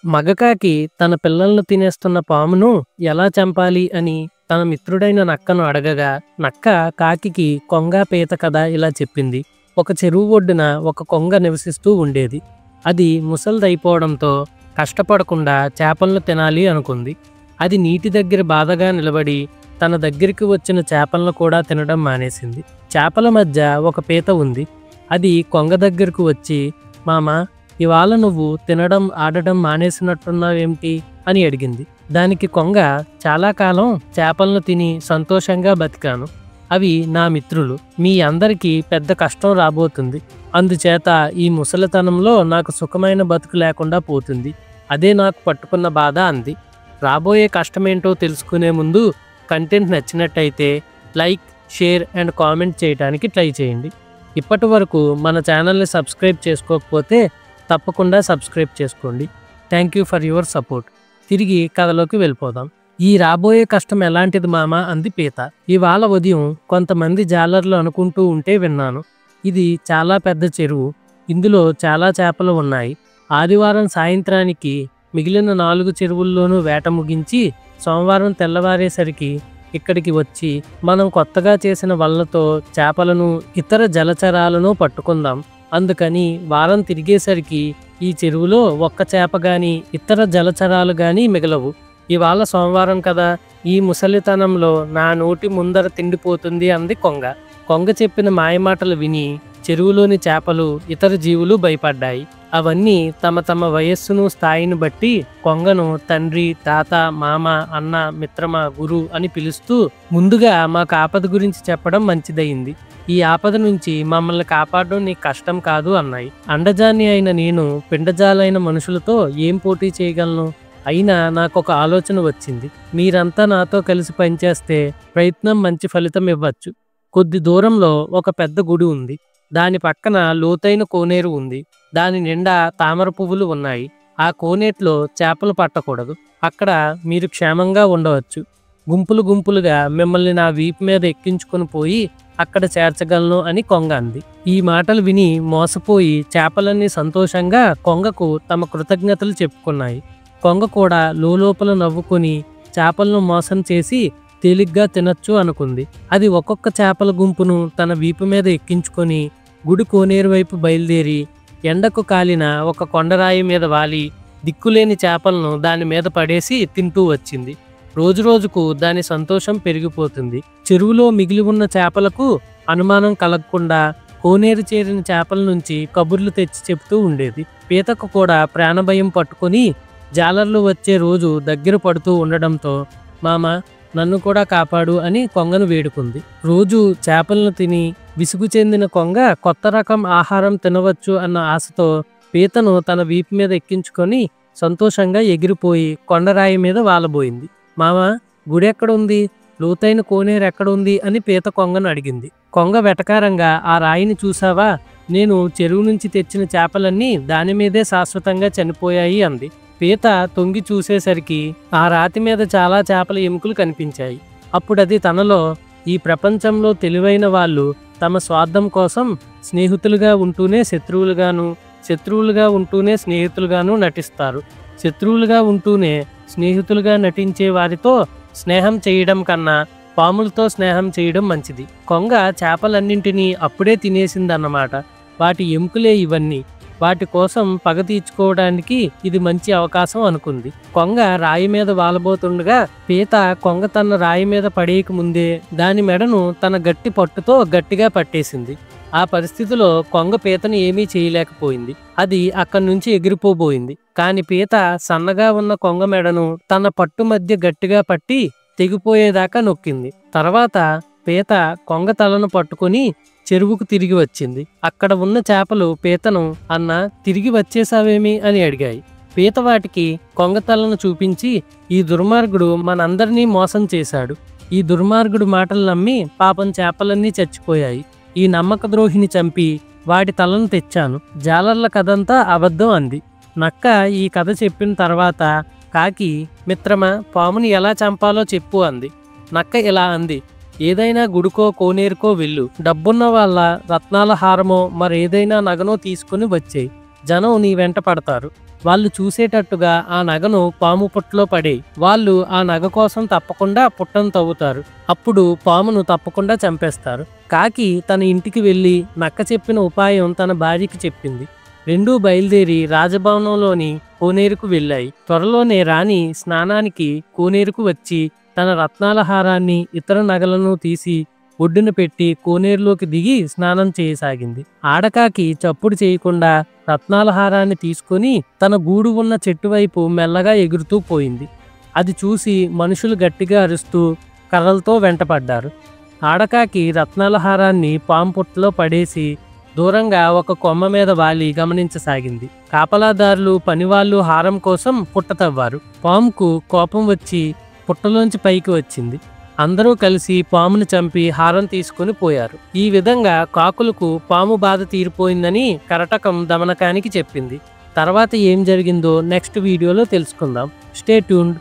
మగకాకి తన పిల్లలను తినేస్తున్న పామును ఎలా చంపాలి అని తన మిత్రుడైన నక్కను అడగగా, నక్క కాకికి కొంగ పీత కథ ఇలా చెప్పింది. ఒక చెరువు ఒడ్డున ఒక కొంగ నివసిస్తూ ఉండేది. అది ముసలిదైపోవడంతో కష్టపడకుండా చేపలను తినాలి అనుకుంది. అది నీటి దగ్గర బాధగా నిలబడి తన దగ్గరికి వచ్చిన చేపలను కూడా తినడం మానేసింది. చేపల మధ్య ఒక పీత ఉంది. అది కొంగ దగ్గరకు వచ్చి, మామా, ఇవాళ నువ్వు తినడం ఆడడం మానేసినట్టున్నావేమిటి అని అడిగింది. దానికి కొంగ, చాలా కాలం చేపలను తిని సంతోషంగా బతికాను. అవి నా మిత్రులు. మీ అందరికీ పెద్ద కష్టం రాబోతుంది. అందుచేత ఈ ముసలితనంలో నాకు సుఖమైన బతుకు లేకుండా పోతుంది. అదే నాకు పట్టుకున్న బాధ అంది. రాబోయే కష్టమేంటో తెలుసుకునే ముందు కంటెంట్ నచ్చినట్టయితే లైక్, షేర్ అండ్ కామెంట్ చేయడానికి ట్రై చేయండి. ఇప్పటి వరకు మన ఛానల్ని సబ్స్క్రైబ్ చేసుకోకపోతే తప్పకుండా సబ్స్క్రైబ్ చేసుకోండి. Thank you for your support. తిరిగి కథలోకి వెళ్ళిపోదాం. ఈ రాబోయే కష్టం ఎలాంటిది మామ అంది పీత. ఇవాళ ఉదయం కొంతమంది జాలర్లు అనుకుంటూ ఉంటే విన్నాను. ఇది చాలా పెద్ద చెరువు. ఇందులో చాలా చేపలు ఉన్నాయి. ఆదివారం సాయంత్రానికి మిగిలిన 4 చెరువుల్లోనూ వేట ముగించి సోమవారం తెల్లవారేసరికి ఇక్కడికి వచ్చి మనం కొత్తగా చేసిన వలలతో చేపలను, ఇతర జలచరాలను పట్టుకుందాం. అందుకని వారం తిరిగేసరికి ఈ చెరువులో ఒక్క చేప గాని ఇతర జలచరాలు గాని మిగలవు. ఇవాళ సోమవారం కదా, ఈ ముసలితనంలో నా నోటి ముందర తిండిపోతుంది అంది కొంగ. కొంగ చెప్పిన మాయమాటలు విని చెరువులోని చేపలు, ఇతర జీవులు భయపడ్డాయి. అవన్నీ తమ తమ వయస్సును, స్థాయిని బట్టి కొంగను తండ్రి, తాత, మామ, అన్న, మిత్రమ, గురు అని పిలుస్తూ ముందుగా మాకు ఆపద గురించి చెప్పడం మంచిదయింది. ఈ ఆపద నుంచి మమ్మల్ని కాపాడడం నీకు కష్టం కాదు అన్నాయి. అండజాన్ని అయిన నేను పిండజాలైన మనుషులతో ఏం పోటీ చేయగలను? అయినా నాకొక ఆలోచన వచ్చింది. మీరంతా నాతో కలిసి పనిచేస్తే ప్రయత్నం మంచి ఫలితం ఇవ్వచ్చు. కొద్ది దూరంలో ఒక పెద్ద గుడి ఉంది. దాని పక్కన లోతైన కోనేరు ఉంది. దాని నిండా తామర పువ్వులు ఉన్నాయి. ఆ కోనేట్లో చేపలు పట్టకూడదు. అక్కడ మీరు క్షేమంగా ఉండవచ్చు. గుంపులు గుంపులుగా మిమ్మల్ని నా వీపు మీద ఎక్కించుకొని పోయి అక్కడ చేర్చగలను అని కొంగ అంది. ఈ మాటలు విని మోసపోయి చేపలన్నీ సంతోషంగా కొంగకు తమ కృతజ్ఞతలు చెప్పుకున్నాయి. కొంగ కూడా లోపల నవ్వుకొని చేపలను మోసం చేసి తేలిగ్గా తినచ్చు అనుకుంది. అది ఒక్కొక్క చేపల గుంపును తన వీపు మీద ఎక్కించుకొని గుడి కోనేరు వైపు బయలుదేరి ఎండకు కాలిన ఒక కొండరాయి మీద వాలి దిక్కులేని చేపలను దాని మీద పడేసి తింటూ వచ్చింది. రోజురోజుకు దాని సంతోషం పెరిగిపోతుంది. చెరువులో మిగిలి ఉన్న చేపలకు అనుమానం కలగకుండా కోనేరు చేరిన చేపల నుంచి కబుర్లు తెచ్చి చెప్తూ ఉండేది. పీతకు కూడా ప్రాణభయం పట్టుకొని జాలర్లు వచ్చే రోజు దగ్గర పడుతూ ఉండడంతో, మామ, నన్ను కూడా కాపాడు అని కొంగను వేడుకుంది. రోజు చేపలను తిని విసుగు చెందిన కొంగ కొత్త రకం ఆహారం తినవచ్చు అన్న ఆశతో పీతను తన వీపు మీద ఎక్కించుకొని సంతోషంగా ఎగిరిపోయి కొండరాయి మీద వాలబోయింది. మామ, గుడి ఎక్కడుంది? లోతైన కోనేరు ఎక్కడుంది అని పీత కొంగను అడిగింది. కొంగ వెటకారంగా, ఆ రాయిని చూసావా? నేను చెరువు నుంచి తెచ్చిన చేపలన్నీ దాని మీదే శాశ్వతంగా చనిపోయాయి అంది. పీత తొంగి చూసేసరికి ఆ రాతి మీద చాలా చేపల ఎముకలు కనిపించాయి. అప్పుడది తనలో, ఈ ప్రపంచంలో తెలివైన వాళ్ళు తమ స్వార్థం కోసం స్నేహితులుగా ఉంటూనే శత్రువులుగాను, శత్రువులుగా ఉంటూనే స్నేహితులుగాను నటిస్తారు. శత్రువులుగా ఉంటూనే స్నేహితులుగా నటించే వారితో స్నేహం చేయడం కన్నా పాములతో స్నేహం చేయడం మంచిది. కొంగ చేపలన్నింటినీ అప్పుడే తినేసిందన్నమాట. వాటి ఎముకలే ఇవన్నీ. వాటి కోసం పగ తీర్చుకోవడానికి ఇది మంచి అవకాశం అనుకుంది. కొంగ రాయి మీద వాలబోతుండగా పీత కొంగ తన రాయి మీద పడేయక ముందే దాని మెడను తన గట్టి పట్టుతో గట్టిగా పట్టేసింది. ఆ పరిస్థితిలో కొంగ పీతను ఏమీ చేయలేకపోయింది. అది అక్కడి నుంచి ఎగిరిపోబోయింది. కాని పీత సన్నగా ఉన్న కొంగ మెడను తన పట్టు మధ్య గట్టిగా పట్టి తెగిపోయేదాకా నొక్కింది. తర్వాత పీత కొంగ తలను పట్టుకుని చెరువుకు తిరిగి వచ్చింది. అక్కడ ఉన్న చేపలు పీతను, అన్నా, తిరిగి వచ్చేసావేమి అని అడిగాయి. పీత వాటికి కొంగ తలను చూపించి, ఈ దుర్మార్గుడు మనందరినీ మోసం చేశాడు. ఈ దుర్మార్గుడు మాటలు నమ్మి పాపం చేపలన్నీ చచ్చిపోయాయి. ఈ నమ్మక ద్రోహిని చంపి వాటి తలను తెచ్చాను. జాలర్ల కథంతా అబద్ధం అంది. నక్క ఈ కథ చెప్పిన తర్వాత కాకి, మిత్రమా, పాముని ఎలా చంపాలో చెప్పు అంది. నక్క ఇలా అంది, ఏదైనా గుడికో కోనేరుకో వెళ్ళు. డబ్బున్న వాళ్ళ రత్నాల హారమో మరేదైనా నగనో తీసుకుని వచ్చేయి. జనం నీ వెంట పడతారు. వాళ్ళు చూసేటట్టుగా ఆ నగను పాము పుట్టలో పడేయి. వాళ్ళు ఆ నగ కోసం తప్పకుండా పుట్టను తవ్వుతారు. అప్పుడు పామును తప్పకుండా చంపేస్తారు. కాకి తన ఇంటికి వెళ్ళి నక్క చెప్పిన ఉపాయం తన భార్యకి చెప్పింది. రెండూ బయలుదేరి రాజభవనంలోని కోనేరుకు వెళ్ళాయి. త్వరలోనే రాణి స్నానానికి కోనేరుకు వచ్చి తన రత్నాల హారాన్ని ఇతర నగలను తీసి ఒడ్డున పెట్టి కోనేరులోకి దిగి స్నానం చేయసాగింది. ఆడకాకి చప్పుడు చేయకుండా రత్నాల హారాన్ని తీసుకొని తన గూడు ఉన్న చెట్టు వైపు మెల్లగా ఎగురుతూ పోయింది. అది చూసి మనుషులు గట్టిగా అరుస్తూ కర్రలతో వెంటపడ్డారు. ఆడకాకి రత్నాల హారాన్ని పాము పుట్టలో పడేసి దూరంగా ఒక కొమ్మ మీద వాలి గమనించసాగింది. కాపలాదారులు పనివాళ్ళు హారం కోసం పుట్ట తవ్వారు. పాముకు కోపం వచ్చి పుట్టలోంచి పైకి వచ్చింది. అందరూ కలిసి పామును చంపి హారం తీసుకుని పోయారు. ఈ విధంగా కాకులకు పాము బాధ తీరిపోయిందని కరటకం దమనకానికి చెప్పింది. తర్వాత ఏం జరిగిందో నెక్స్ట్ వీడియోలో తెలుసుకుందాం. Stay tuned.